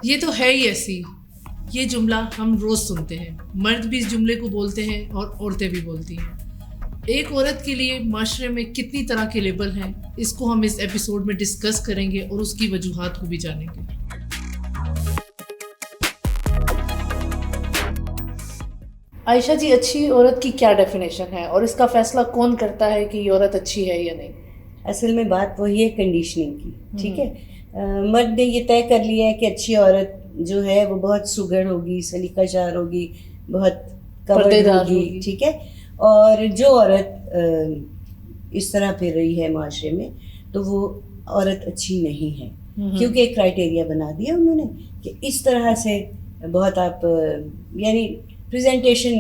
یہ تو ہے ہی ایسی. یہ جملہ ہم روز سنتے ہیں, مرد بھی اس جملے کو بولتے ہیں اور عورتیں بھی بولتی ہیں. ایک عورت کے لیے معاشرے میں کتنی طرح کے لیبل ہیں, اس کو ہم اس ایپیسوڈ میں ڈسکس کریں گے اور اس کی وجوہات کو بھی جانیں گے. عائشہ جی, اچھی عورت کی کیا ڈیفینیشن ہے اور اس کا فیصلہ کون کرتا ہے کہ یہ عورت اچھی ہے یا نہیں؟ اصل میں بات وہی ہے کنڈیشننگ کی. ٹھیک ہے, مرد نے یہ طے کر لیا ہے کہ اچھی عورت جو ہے وہ بہت سگڑ ہوگی, سلیقہ شار ہوگی, بہت کورڈ ہوگی. ٹھیک ہے, اور جو عورت اس طرح پھر رہی ہے معاشرے میں تو وہ عورت اچھی نہیں ہے, کیونکہ ایک کرائٹیریا بنا دیا انہوں نے کہ اس طرح سے بہت آپ یعنی پریزنٹیشن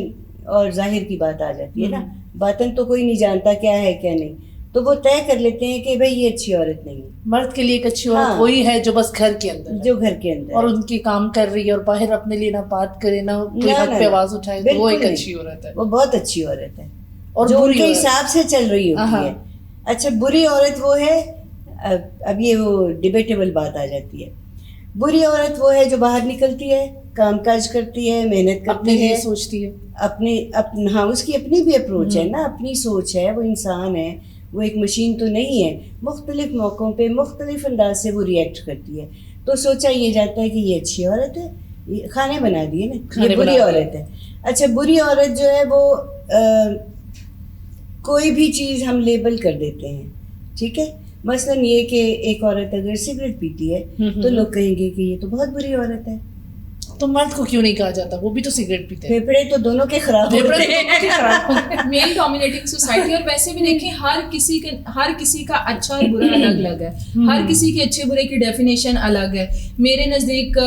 اور ظاہر کی بات آ جاتی ہے نا, باطن تو کوئی نہیں جانتا کیا ہے کیا نہیں, تو وہ طے کر لیتے ہیں کہ بھائی یہ اچھی عورت نہیں ہے. مرد کے لیے ایک اچھی عورت وہی ہے جو بس گھر کے اندر, جو گھر کے اندر اور ان کی کام کر رہی ہے اور باہر اپنے لیے نہ بات کرے نہ کوئی حق پہ آواز اٹھائے, تو وہ ایک اچھی عورت ہے. وہ بہت اچھی عورت ہے اور جو ان کے حساب سے چل رہی ہوتی ہے. اچھا, بری عورت وہ ہے, اب یہ وہ ڈیبیٹیبل بات آ جاتی ہے. بری عورت وہ ہے جو باہر نکلتی ہے, کام کاج کرتی ہے, محنت کرتی ہے, سوچتی ہے ہاں اس کی اپنی بھی اپروچ ہے نا, اپنی سوچ ہے, وہ انسان ہے, وہ ایک مشین تو نہیں ہے. مختلف موقعوں پہ مختلف انداز سے وہ ریئیکٹ کرتی ہے, تو سوچا یہ جاتا ہے کہ یہ اچھی عورت ہے, یہ کھانے بنا دیے نا, یہ بری عورت ہے. اچھا, بری عورت جو ہے وہ کوئی بھی چیز ہم لیبل کر دیتے ہیں. ٹھیک ہے, مثلاً یہ کہ ایک عورت اگر سگریٹ پیتی ہے تو لوگ کہیں گے کہ یہ تو بہت بری عورت ہے. تو مرد کو کیوں نہیں کہا جاتا, وہ بھی تو سگریٹ پیتے ہیں. پھیپھڑے تو دونوں کے خراب ہوتے ہیں. میل ڈومینیٹنگ سوسائٹی, اور ویسے بھی دیکھیں ہر کسی کا اچھا اور برا الگ الگ ہے, ہر کسی کے اچھے برے کی ڈیفینیشن الگ ہے. میرے نزدیک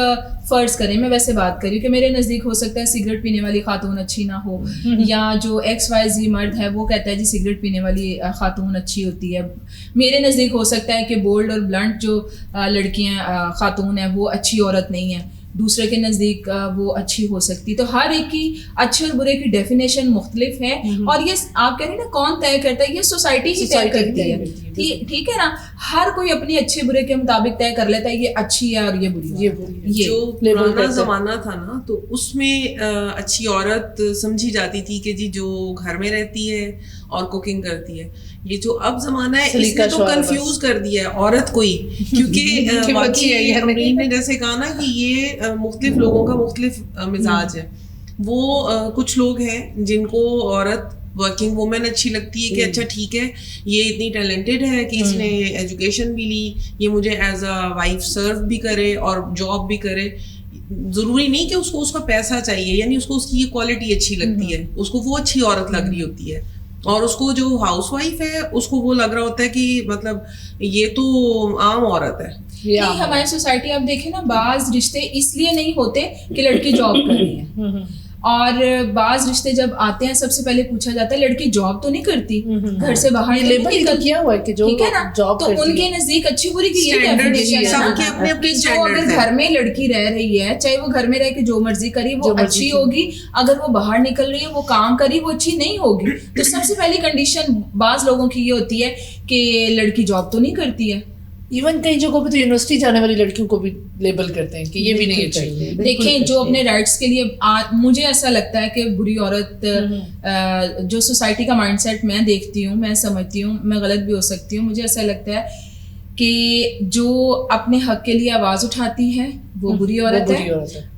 فرض کریں, میں ویسے بات کر رہی ہوں کہ میرے نزدیک ہو سکتا ہے سگریٹ پینے والی خاتون اچھی نہ ہو, یا جو XYZ مرد ہے وہ کہتا ہے جی سگریٹ پینے والی خاتون اچھی ہوتی ہے. میرے نزدیک ہو سکتا ہے کہ بولڈ اور بلنٹ جو لڑکیاں خاتون ہیں وہ اچھی عورت نہیں ہے, دوسرے کے نزدیک وہ اچھی ہو سکتی. تو ہر ایک کی اچھے اور برے کی ڈیفینیشن مختلف ہے, اور یہ آپ کہہ رہے ہیں نا کون طے کرتا ہے, یہ سوسائٹی ہی طے کرتی ہے. ٹھیک ہے نا, ہر کوئی اپنی اچھے برے کے مطابق طے کر لیتا ہے یہ اچھی ہے اور یہ بری ہے. جو پرانا زمانہ تھا نا تو اس میں اچھی عورت سمجھی جاتی تھی کہ جی جو گھر میں رہتی ہے اور کوکنگ کرتی ہے. یہ جو اب زمانہ ہے اس نے تو کنفیوز کر دیا ہے عورت کو ہی, کیونکہ واقعی نے جیسے کہا نا کہ یہ مختلف لوگوں کا مختلف مزاج ہے. وہ کچھ لوگ ہیں جن کو عورت ورکنگ وومن اچھی لگتی ہے کہ اچھا ٹھیک ہے یہ اتنی ٹیلنٹڈ ہے کہ اس نے ایجوکیشن بھی لی, یہ مجھے ایز اے وائف سرو بھی کرے اور جاب بھی کرے. ضروری نہیں کہ اس کو اس کا پیسہ چاہیے, یعنی اس کو اس کی یہ کوالٹی اچھی لگتی ہے, اس کو وہ اچھی عورت لگ رہی ہوتی ہے. اور اس کو جو ہاؤس وائف ہے اس کو وہ لگ رہا ہوتا ہے کہ مطلب یہ تو عام عورت ہے. نہیں, ہماری سوسائٹی آپ دیکھیں نا, بعض رشتے اس لیے نہیں ہوتے کہ لڑکی جاب کر رہی ہے, اور بعض رشتے جب آتے ہیں سب سے پہلے پوچھا جاتا ہے لڑکی جاب تو نہیں کرتی, گھر سے باہر لیبل کیا ہوا ہے کہ جو جاب تو ان کے نزدیک اچھی بری کی یہ ڈیفینیشن ہے کہ جو اگر گھر میں لڑکی رہ رہی ہے, چاہے وہ گھر میں رہ کے جو مرضی کری وہ اچھی ہوگی, اگر وہ باہر نکل رہی ہے وہ کام کری وہ اچھی نہیں ہوگی. تو سب سے پہلی کنڈیشن بعض لوگوں کی یہ ہوتی ہے کہ لڑکی جاب تو نہیں کرتی ہے. ایون کئی جگہوں پہ تو یونیورسٹی جانے والی لڑکیوں کو بھی لیبل کرتے ہیں کہ یہ بھی نہیں چاہیے. دیکھیں, جو اپنے رائٹس کے لیے مجھے ایسا لگتا ہے کہ بری عورت جو سوسائٹی کا مائنڈ سیٹ میں دیکھتی ہوں, میں سمجھتی ہوں, میں غلط بھی ہو سکتی ہوں, مجھے ایسا لگتا ہے کہ جو اپنے حق کے لیے آواز اٹھاتی ہے وہ بری عورت ہے.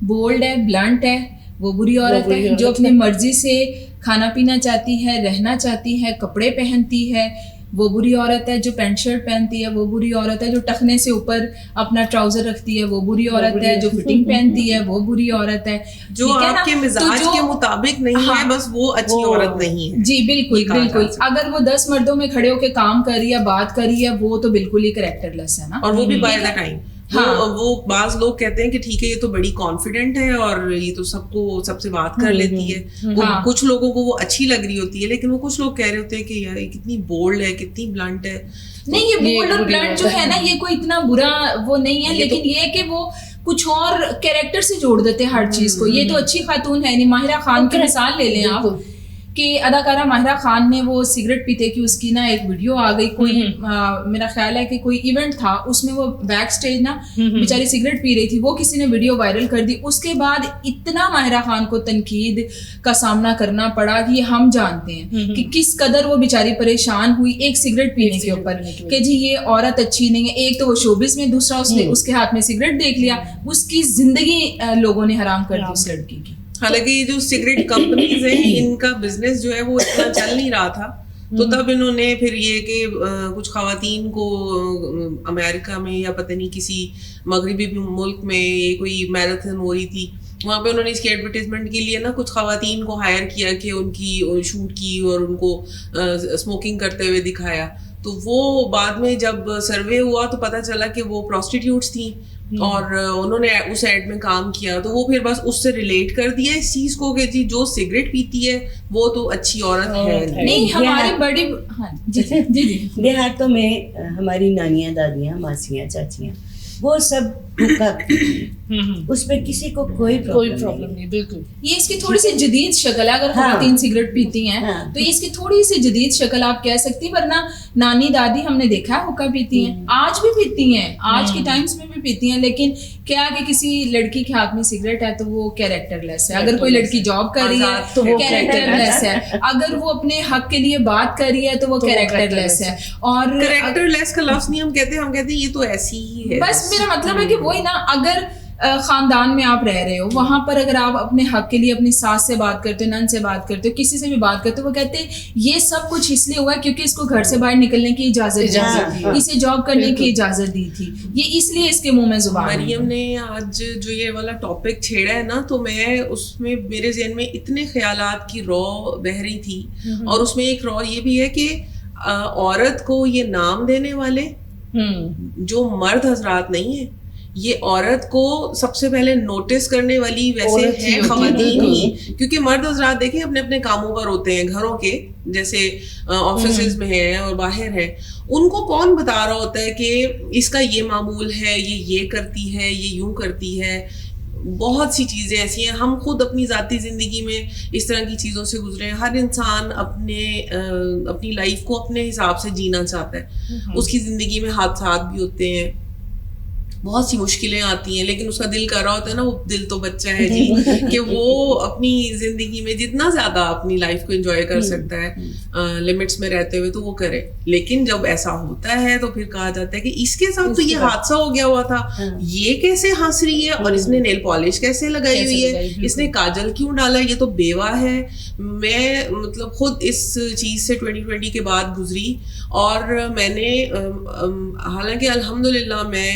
بولڈ ہے, بلنٹ ہے, وہ بری عورت ہے. جو اپنی مرضی سے کھانا پینا چاہتی ہے, رہنا چاہتی ہے, کپڑے پہنتی ہے, وہ بری عورت ہے. جو پینٹ شرٹ پہنتی ہے وہ بری عورت ہے. جو ٹخنے سے اوپر اپنا ٹراؤزر رکھتی ہے وہ بری عورت ہے. جو فٹنگ پہنتی ہے وہ بری عورت ہے. جو آپ کے مزاج کے مطابق نہیں ہے بس وہ اچھی عورت نہیں ہے. جی بالکل بالکل. اگر وہ 10 مردوں میں کھڑے ہو کے کام کر رہی ہے, بات کر رہی ہے, وہ تو بالکل ہی کریکٹر لیس ہے نا, اور وہ بھی بائی دا ٹائم. وہ بعض لوگ کہتے ہیں کہ ٹھیک ہے یہ تو بڑی کانفیڈنٹ ہے اور یہ تو سب سے بات کر لیتی ہے. کچھ لوگوں کو وہ اچھی لگ رہی ہوتی ہے, لیکن وہ کچھ لوگ کہہ رہے ہوتے ہیں کہ یار یہ کتنی بولڈ ہے, کتنی بلنٹ ہے. نہیں, یہ بولڈ اور بلنٹ جو ہے نا یہ کوئی اتنا برا وہ نہیں ہے, لیکن یہ ہے کہ وہ کچھ اور کیریکٹر سے جوڑ دیتے ہیں ہر چیز کو. یہ تو اچھی خاتون ہے, ماہرہ خان کی مثال لے لیں آپ کہ اداکارہ ماہرہ خان نے وہ سگریٹ پیتے کی اس کی نا ایک ویڈیو آ گئی, کوئی میرا خیال ہے کہ کوئی ایونٹ تھا, اس میں وہ بیک اسٹیج نا بیچاری سگریٹ پی رہی تھی, وہ کسی نے ویڈیو وائرل کر دی. اس کے بعد اتنا ماہرہ خان کو تنقید کا سامنا کرنا پڑا کہ یہ ہم جانتے ہیں کہ کس قدر وہ بیچاری پریشان ہوئی ایک سگریٹ پینے کے اوپر کہ جی یہ عورت اچھی نہیں ہے. ایک تو وہ شوبز میں, دوسرا اس کے ہاتھ میں سگریٹ دیکھ لیا, اس کی زندگی لوگوں نے حرام کر دی اس لڑکی کی. حالانکہ یہ جو سگریٹ کمپنیز ہیں ان کا بزنس جو ہے وہ اتنا چل نہیں رہا تھا, تو تب انہوں نے پھر یہ کہ کچھ خواتین کو امریکہ میں یا پتہ نہیں کسی مغربی ملک میں یہ کوئی میراتھن ہو رہی تھی, وہاں پہ انہوں نے اس کی ایڈورٹیزمنٹ کے لیے نا کچھ خواتین کو ہائر کیا کہ ان کی شوٹ کی اور ان کو اسموکنگ کرتے ہوئے دکھایا. تو وہ بعد میں جب سروے ہوا تو پتہ چلا کہ وہ پروسٹیٹیوٹس تھیں اور انہوں نے اس ایڈ میں کام کیا, تو وہ پھر بس اس سے ریلیٹ کر دیا اس چیز کو کہ جی جو سگریٹ پیتی ہے وہ تو اچھی عورت ہے نہیں. ہماری بڑی جی دیہاتوں میں ہماری نانیاں, دادیاں, ماسیاں, چاچیاں وہ سب اس میں کسی کو کوئی پرابلم نہیں. بالکل یہ اس کی تھوڑی سی جدید شکل ہے. اگر خواتین سگریٹ پیتی ہیں تو یہ اس کی تھوڑی سی جدید شکل آپ کہہ سکتی, ورنہ نانی دادی ہم نے دیکھا ہے حقہ پیتی ہیں, آج بھی پیتی ہیں, آج کے ٹائمز میں بھی پیتی ہیں. لیکن کیا کہ کسی لڑکی کے ہاتھ میں سگریٹ ہے تو وہ کیریکٹر لیس ہے. اگر کوئی لڑکی جاب کر رہی ہے تو وہ کیریکٹر لیس ہے. اگر وہ اپنے حق کے لیے بات کر رہی ہے تو وہ کیریکٹر لیس ہے. اور کیریکٹر لیس کا لفظ نہیں ہم کہتے ہیں یہ تو ایسی ہی ہے. بس میرا مطلب ہے کہ وہی نا, اگر خاندان میں آپ رہ رہے ہو, وہاں پر اگر آپ اپنے حق کے لیے اپنی ساس سے بات کرتے ہو, نند سے بات کرتے ہو, کسی سے بھی بات کرتے ہو, وہ کہتے ہیں یہ سب کچھ اس لیے ہوا ہے کیونکہ اس کو گھر سے باہر نکلنے کی اجازت دی, اسے جاب کرنے کی اجازت دی تھی, یہ اس لیے اس کے منہ میں زبان. مریم نے آج جو یہ والا ٹاپک چھیڑا ہے نا, تو میں اس میں میرے ذہن میں اتنے خیالات کی رو بہ رہی تھی, اور اس میں ایک رو یہ بھی ہے کہ عورت کو یہ نام دینے والے جو مرد حضرات نہیں ہیں, یہ عورت کو سب سے پہلے نوٹس کرنے والی ویسے ہے خواتین ہی, کیونکہ مرد حضرات دیکھیں اپنے اپنے کاموں پر ہوتے ہیں گھروں کے, جیسے آفیسز میں ہیں اور باہر ہیں, ان کو کون بتا رہا ہوتا ہے کہ اس کا یہ معمول ہے, یہ کرتی ہے, یہ یوں کرتی ہے. بہت سی چیزیں ایسی ہیں, ہم خود اپنی ذاتی زندگی میں اس طرح کی چیزوں سے گزرے ہیں. ہر انسان اپنی لائف کو اپنے حساب سے جینا چاہتا ہے, اس کی زندگی میں حادثات بھی ہوتے ہیں, بہت سی مشکلیں آتی ہیں, لیکن اس کا دل کر رہا ہوتا ہے نا, وہ دل تو بچہ ہے جی کہ وہ اپنی زندگی میں جتنا زیادہ اپنی لائف کو انجوائے کر سکتا ہے لمٹس میں رہتے ہوئے تو وہ کرے. لیکن جب ایسا ہوتا ہے تو پھر کہا جاتا ہے کہ اس کے ساتھ تو یہ حادثہ ہو گیا ہوا تھا, یہ کیسے ہنس رہی ہے, اور اس نے نیل پالش کیسے لگائی ہوئی ہے, اس نے کاجل کیوں ڈالا, یہ تو بیوہ ہے. میں مطلب خود اس چیز سے 2020 کے بعد گزری, اور میں نے حالانکہ الحمدللہ میں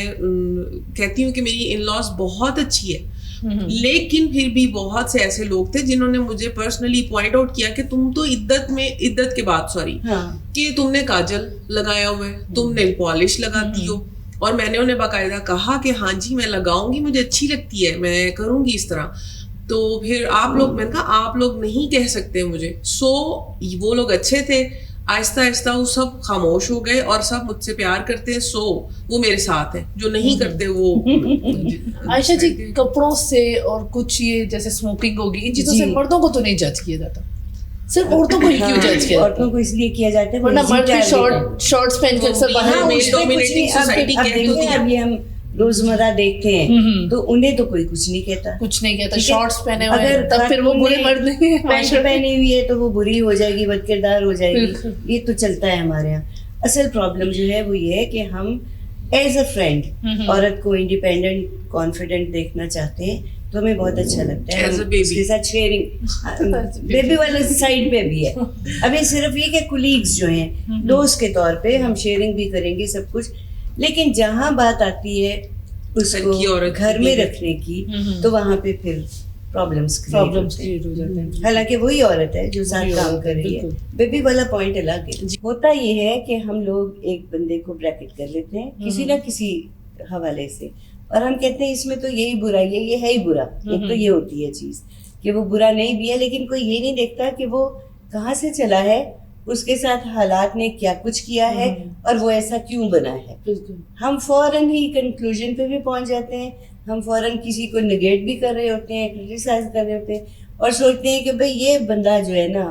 کہتی ہوں کہ میری ان لاز بہت اچھی ہے, لیکن پھر بھی بہت سے ایسے لوگ تھے جنہوں نے مجھے پرسنلی پوائنٹ آؤٹ کیا کہ تم تو عدت کے بعد کہ تم نے کاجل لگایا ہوا ہے, تم نیل پالش لگاتی ہو. اور میں نے انہیں باقاعدہ کہا کہ ہاں جی میں لگاؤں گی, مجھے اچھی لگتی ہے, میں کروں گی اس طرح. تو پھر آپ لوگ, میں نے کہا آپ لوگ نہیں کہہ سکتے مجھے. وہ لوگ اچھے تھے, آہستہ آہستہ وہ سب خاموش ہو گئے اور سب مجھ سے پیار کرتے ہیں, وہ میرے ساتھ ہیں. جو نہیں کرتے وہ عائشہ جی کپڑوں سے اور کچھ یہ جیسے اسموکنگ ہوگی, ان چیزوں سے مردوں کو تو نہیں جج کیا جاتا, صرف عورتوں کو ہی کیوں جج کیا؟ عورتوں کو اس لیے کیا جاتا ہے ورنہ مرد بھی شارٹس پہن کے اکثر باہر. اب یہ ہم روزمرہ دیکھتے ہیں تو انہیں تو کوئی کچھ نہیں کہتا, شارٹس پہنے ہوئے تب پھر وہ برے مرد نہیں, پینٹ پہنی ہوئی ہے تو وہ بری ہو جائے گی, بد کردار ہو جائے گی. یہ تو چلتا ہے ہمارے یہاں. اصل پرابلم جو ہے وہ یہ ہے کہ ہم ایز اے فرینڈ عورت کو انڈیپینڈنٹ کانفیڈنٹ دیکھنا چاہتے ہیں, تو ہمیں بہت اچھا لگتا ہے. اس کے ساتھ شیئرنگ بیبی والا سائڈ پہ بھی ہے. ابھی صرف یہ کہ کولیگز جو ہیں دوست کے طور پہ ہم شیئرنگ بھی کریں گے سب کچھ, لیکن جہاں بات آتی ہے اس کو گھر میں رکھنے کی تو وہاں پہ پھر پرابلمس کریٹ ہو جاتے ہیں. حالانکہ وہی عورت ہے جو ساتھ کام کر رہی ہے. بیبی والا پوائنٹ الگ ہے. ہوتا یہ ہے کہ ہم لوگ ایک بندے کو بریکٹ کر لیتے ہیں کسی نہ کسی حوالے سے, اور ہم کہتے ہیں اس میں تو یہی برائی ہے, یہ ہے ہی برا. ایک تو یہ ہوتی ہے چیز کہ وہ برا نہیں بھی ہے, لیکن کوئی یہ نہیں دیکھتا کہ وہ کہاں سے چلا ہے, اس کے ساتھ حالات نے کیا کچھ کیا ہے اور وہ ایسا کیوں بنا ہے. ہم فوراً ہی کنکلوژن پہ بھی پہنچ جاتے ہیں, ہم فوراً کسی کو نگیٹ بھی کر رہے ہوتے ہیں, کرٹیسائز کر رہے ہوتے ہیں, اور سوچتے ہیں کہ بھئی یہ بندہ جو ہے نا